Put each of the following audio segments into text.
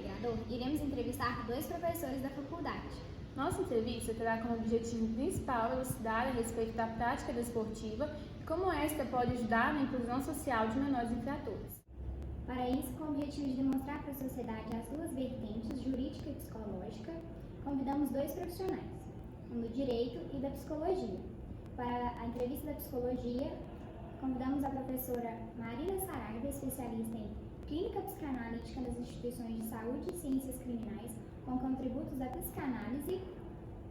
integrador, iremos entrevistar 2 professores da faculdade. Nossa entrevista terá como objetivo principal elucidar a respeito da prática desportiva e como esta pode ajudar na inclusão social de menores infratores. Para isso, com o objetivo de demonstrar para a sociedade as 2 vertentes, jurídica e psicológica, convidamos 2 profissionais, um do direito e da psicologia. Para a entrevista da psicologia, convidamos a professora Marília Saraiva, especialista em clínica psicanalítica nas instituições de saúde e ciências criminais, com contributos da psicanálise,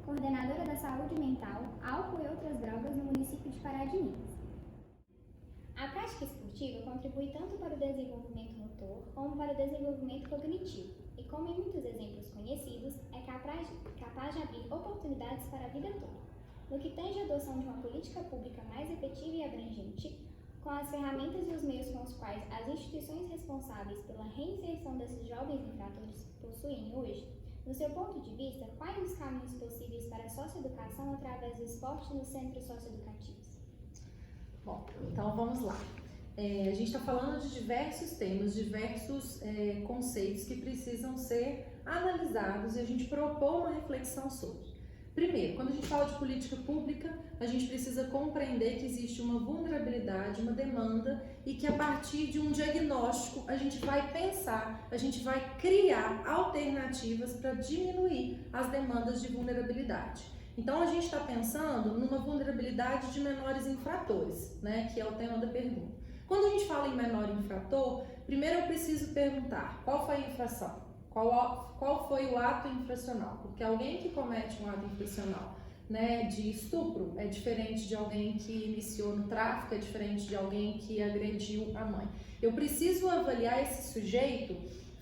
coordenadora da saúde mental, álcool e outras drogas no município de Pará de Minas. A prática esportiva contribui tanto para o desenvolvimento motor como para o desenvolvimento cognitivo e, como em muitos exemplos conhecidos, é capaz de abrir oportunidades para a vida toda. No que tange à adoção de uma política pública mais efetiva e abrangente, com as ferramentas e os meios com os quais as instituições responsáveis pela reinserção desses jovens infratores possuem hoje, no seu ponto de vista, quais os caminhos possíveis para a socioeducação através do esporte nos centros socioeducativos? Bom, então vamos lá. A gente está falando de diversos temas, diversos conceitos que precisam ser analisados e a gente propor uma reflexão sobre. Primeiro, quando a gente fala de política pública, a gente precisa compreender que existe uma vulnerabilidade, uma demanda e que a partir de um diagnóstico a gente vai pensar, a gente vai criar alternativas para diminuir as demandas de vulnerabilidade. Então a gente está pensando numa vulnerabilidade de menores infratores, né, que é o tema da pergunta. Quando a gente fala em menor infrator, primeiro eu preciso perguntar qual foi a infração? Qual foi o ato infracional? Porque alguém que comete um ato infracional, né, de estupro é diferente de alguém que iniciou no tráfico, é diferente de alguém que agrediu a mãe. Eu preciso avaliar esse sujeito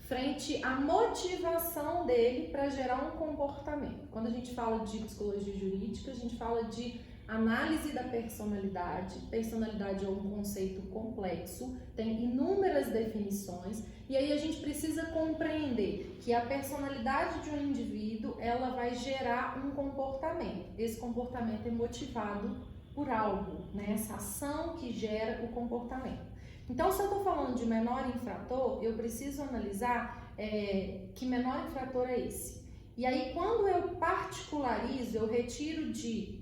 frente à motivação dele para gerar um comportamento. Quando a gente fala de psicologia jurídica, a gente fala de análise da personalidade. Personalidade é um conceito complexo, tem inúmeras definições, e aí a gente precisa compreender que a personalidade de um indivíduo, ela vai gerar um comportamento. Esse comportamento é motivado por algo, né? Essa ação que gera o comportamento. Então, se eu estou falando de menor infrator, eu preciso analisar que menor infrator é esse. E aí, quando eu particularizo, eu retiro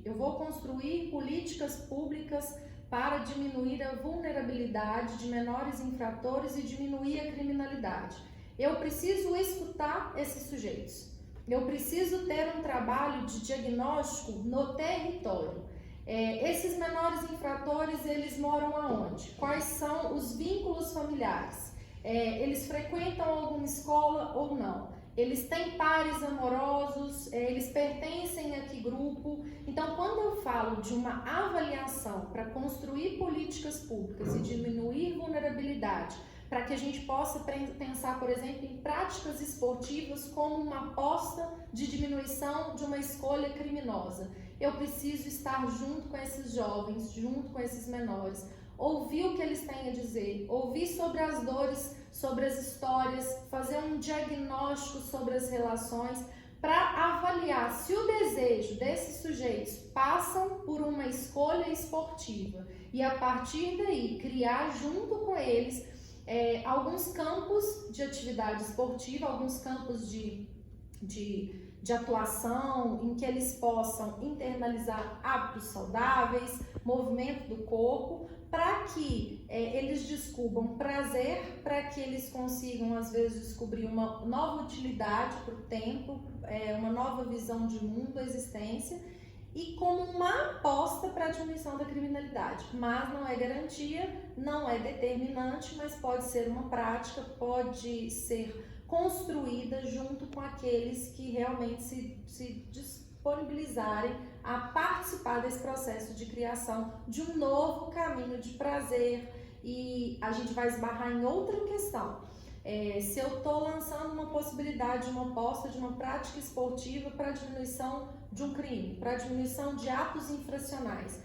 eu vou construir políticas públicas para diminuir a vulnerabilidade de menores infratores e diminuir a criminalidade. Eu preciso escutar esses sujeitos. Eu preciso ter um trabalho de diagnóstico no território. Esses menores infratores, eles moram aonde? Quais são os vínculos familiares? Eles frequentam alguma escola ou não? Eles têm pares amorosos? Eles pertencem a que grupo? Então, quando eu falo de uma avaliação para construir políticas públicas e diminuir vulnerabilidade, para que a gente possa pensar, por exemplo, em práticas esportivas como uma aposta de diminuição de uma escolha criminosa, eu preciso estar junto com esses jovens, junto com esses menores, ouvir o que eles têm a dizer, ouvir sobre as dores, sobre as histórias, fazer um diagnóstico sobre as relações, para avaliar se o desejo desses sujeitos passam por uma escolha esportiva e a partir daí criar junto com eles alguns campos de atividade esportiva, alguns campos de atuação em que eles possam internalizar hábitos saudáveis, movimento do corpo, para que eles descubram prazer, para que eles consigam, às vezes, descobrir uma nova utilidade para o tempo, uma nova visão de mundo, existência, e como uma aposta para a diminuição da criminalidade. Mas não é garantia, não é determinante, mas pode ser uma prática, pode ser construída junto com aqueles que realmente se disponibilizarem a participar desse processo de criação de um novo caminho de prazer. E a gente vai esbarrar em outra questão. Se eu estou lançando uma possibilidade, uma aposta de uma prática esportiva para a diminuição de um crime, para a diminuição de atos infracionais,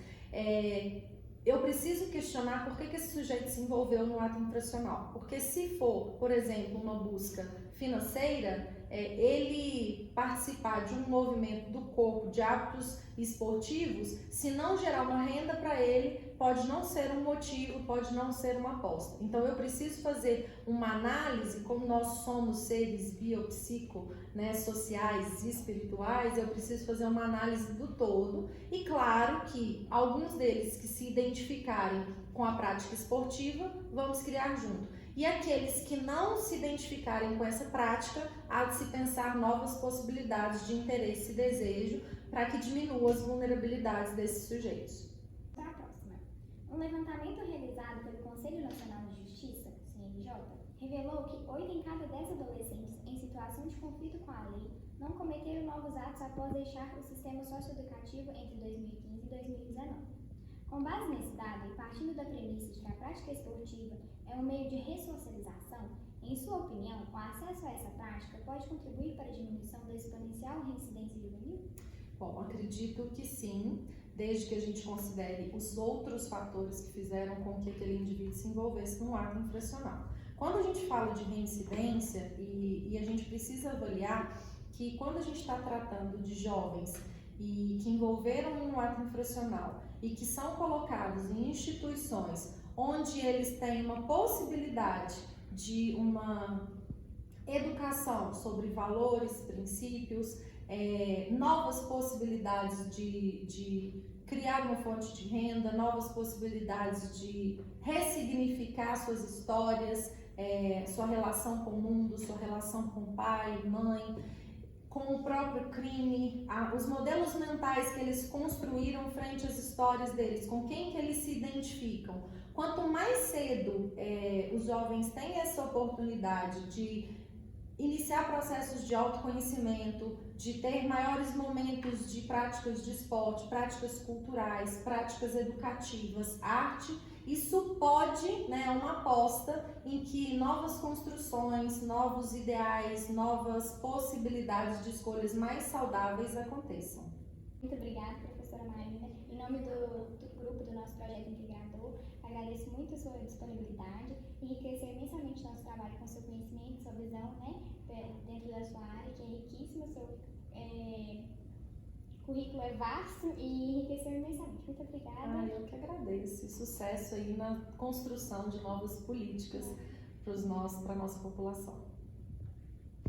eu preciso questionar por que esse sujeito se envolveu no ato infracional. Porque se for, por exemplo, uma busca financeira, ele participar de um movimento do corpo, de hábitos esportivos, se não gerar uma renda para ele, pode não ser um motivo, pode não ser uma aposta. Então eu preciso fazer uma análise, como nós somos seres biopsico, né, sociais e espirituais, eu preciso fazer uma análise do todo, e claro que alguns deles que se identificarem com a prática esportiva, vamos criar junto. E aqueles que não se identificarem com essa prática, há de se pensar novas possibilidades de interesse e desejo para que diminua as vulnerabilidades desses sujeitos. Para a próxima. Um levantamento realizado pelo Conselho Nacional de Justiça, CNJ, revelou que 8 em cada 10 adolescentes em situação de conflito com a lei não cometeram novos atos após deixar o sistema socioeducativo entre 2015 e 2019. Com base nesse dado e partindo da premissa de que a prática esportiva é um meio de ressocialização, em sua opinião, o acesso a essa prática pode contribuir para a diminuição da exponencial reincidência juvenil? Bom, acredito que sim, desde que a gente considere os outros fatores que fizeram com que aquele indivíduo se envolvesse num ato infracional. Quando a gente fala de reincidência, e a gente precisa avaliar que quando a gente está tratando de jovens e que envolveram em um ato infracional e que são colocados em instituições onde eles têm uma possibilidade de uma educação sobre valores, princípios, novas possibilidades de criar uma fonte de renda, novas possibilidades de ressignificar suas histórias, sua relação com o mundo, sua relação com o pai, mãe, com o próprio crime, os modelos mentais que eles construíram frente às histórias deles, com quem que eles se identificam. Quanto mais cedo os jovens têm essa oportunidade de iniciar processos de autoconhecimento, de ter maiores momentos de práticas de esporte, práticas culturais, práticas educativas, arte, isso pode, né, uma aposta em que novas construções, novos ideais, novas possibilidades de escolhas mais saudáveis aconteçam. Muito obrigada, professora Marina. Em nome do grupo do nosso projeto integrador, agradeço muito a sua disponibilidade, enriqueceu imensamente nosso trabalho com seu conhecimento, sua visão, né, dentro da sua área, que é riquíssima, seu currículo é vasto e enriqueceu imensamente. Muito obrigada. Eu que agradeço. E sucesso aí na construção de novas políticas para a nossa população.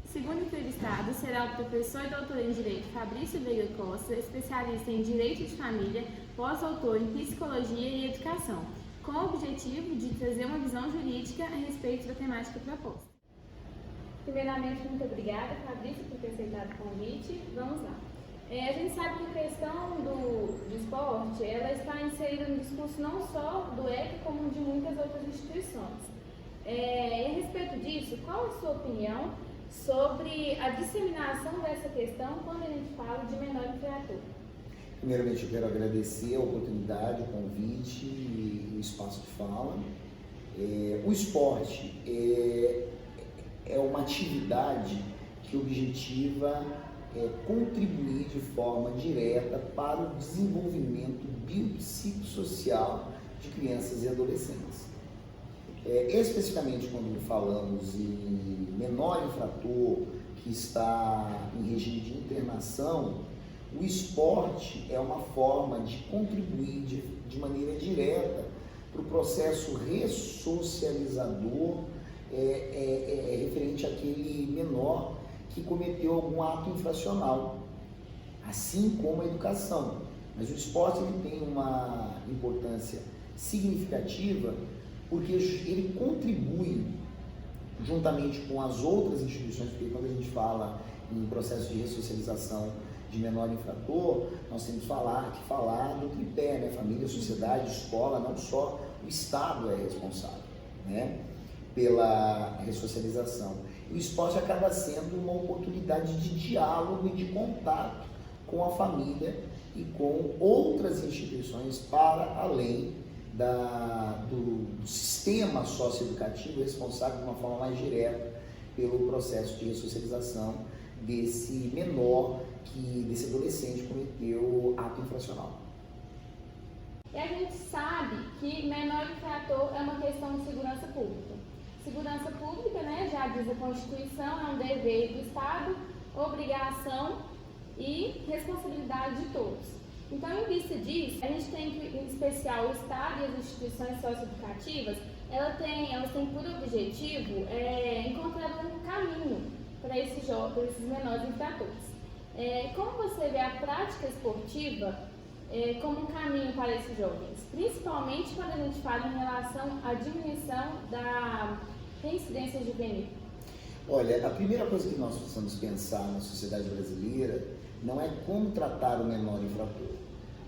Segundo entrevistado será o professor e doutor em Direito Fabrício Veiga Costa, especialista em Direito de Família, pós-doutor em Psicologia e Educação, com o objetivo de trazer uma visão jurídica a respeito da temática proposta. Primeiramente, muito obrigada, Fabrício, por ter aceitado o convite. Vamos lá. A gente sabe que a questão do esporte, ela está inserida no discurso não só do EC, como de muitas outras instituições. E a respeito disso, qual a sua opinião sobre a disseminação dessa questão quando a gente fala de menor infrator? Primeiramente, eu quero agradecer a oportunidade, o convite e o espaço de fala. O esporte é uma atividade que objetiva contribuir de forma direta para o desenvolvimento biopsicossocial de crianças e adolescentes. Especificamente quando falamos em menor infrator que está em regime de internação, o esporte é uma forma de contribuir de maneira direta para o processo ressocializador referente àquele menor que cometeu algum ato infracional, assim como a educação. Mas o esporte ele tem uma importância significativa porque ele contribui, juntamente com as outras instituições, porque quando a gente fala em processo de ressocialização de menor infrator, nós temos que falar do tripé, né? Família, sociedade, escola, não só o Estado é responsável, né, pela ressocialização. O esporte acaba sendo uma oportunidade de diálogo e de contato com a família e com outras instituições para além do sistema socioeducativo responsável de uma forma mais direta pelo processo de ressocialização desse menor, desse adolescente que cometeu ato infracional. E a gente sabe que menor infrator é uma questão de segurança pública. Segurança pública, né, já diz a Constituição, é um dever do Estado, obrigação e responsabilidade de todos. Então, em vista disso, a gente tem que, em especial, o Estado e as instituições socioeducativas, elas têm por objetivo encontrar um caminho para esses menores infratores. Como você vê a prática esportiva como um caminho para esses jovens? Principalmente quando a gente fala em relação à diminuição da reincidência juvenil. Olha, a primeira coisa que nós precisamos pensar na sociedade brasileira não é como tratar o menor infrator,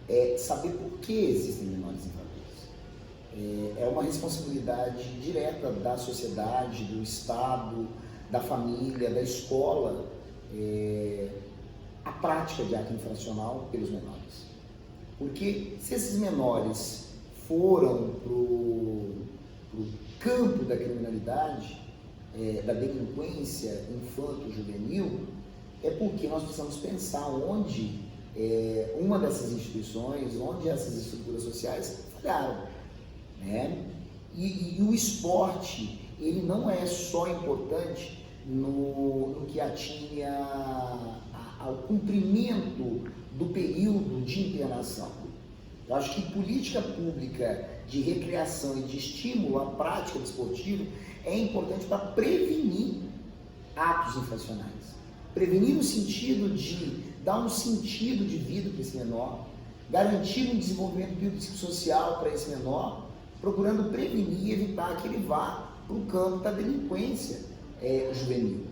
é saber por que existem menores infratores. É uma responsabilidade direta da sociedade, do Estado, da família, da escola, a prática de ato infracional pelos menores. Porque se esses menores foram para o campo da criminalidade, da delinquência infanto-juvenil, é porque nós precisamos pensar onde uma dessas instituições, onde essas estruturas sociais falharam, né? E o esporte, ele não é só importante no que atinge ao cumprimento do período de internação. Eu acho que política pública de recreação e de estímulo à prática desportiva é importante para prevenir atos infracionais. Prevenir no sentido de dar um sentido de vida para esse menor, garantir um desenvolvimento biopsicossocial para esse menor, procurando prevenir e evitar que ele vá para o campo da delinquência juvenil.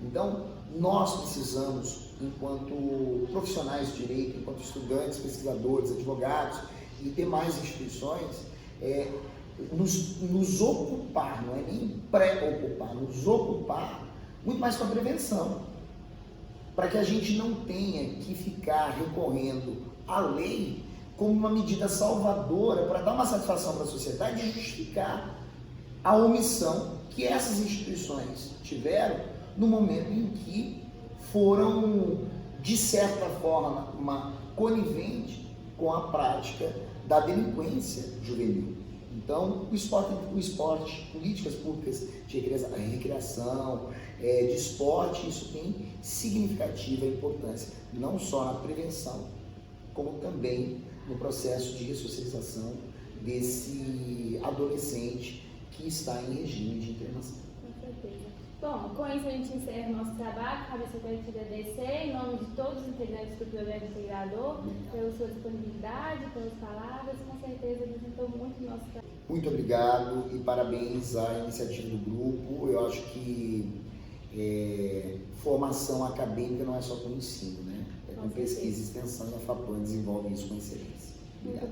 Então, nós precisamos, enquanto profissionais de direito, enquanto estudantes, pesquisadores, advogados e demais instituições, nos ocupar, não é nem pré-ocupar, nos ocupar muito mais com a prevenção, para que a gente não tenha que ficar recorrendo à lei como uma medida salvadora para dar uma satisfação para a sociedade e justificar a omissão que essas instituições tiveram no momento em que foram, de certa forma, coniventes com a prática da delinquência juvenil. Então, o esporte, políticas públicas de recreação, de esporte, isso tem significativa importância, não só na prevenção, como também no processo de ressocialização desse adolescente que está em regime de internação. Com certeza. Bom, com isso a gente encerra o nosso trabalho. Cabeça, eu quero te agradecer em nome de todos os integrantes do Projeto Integrador, pela sua disponibilidade, pelas palavras, com certeza apresentou muito o nosso trabalho. Muito obrigado e parabéns à iniciativa do grupo. Eu acho que formação acadêmica não é só com ensino, né? É com pesquisa e extensão, e a FAPAM desenvolve isso com excelência. Obrigado.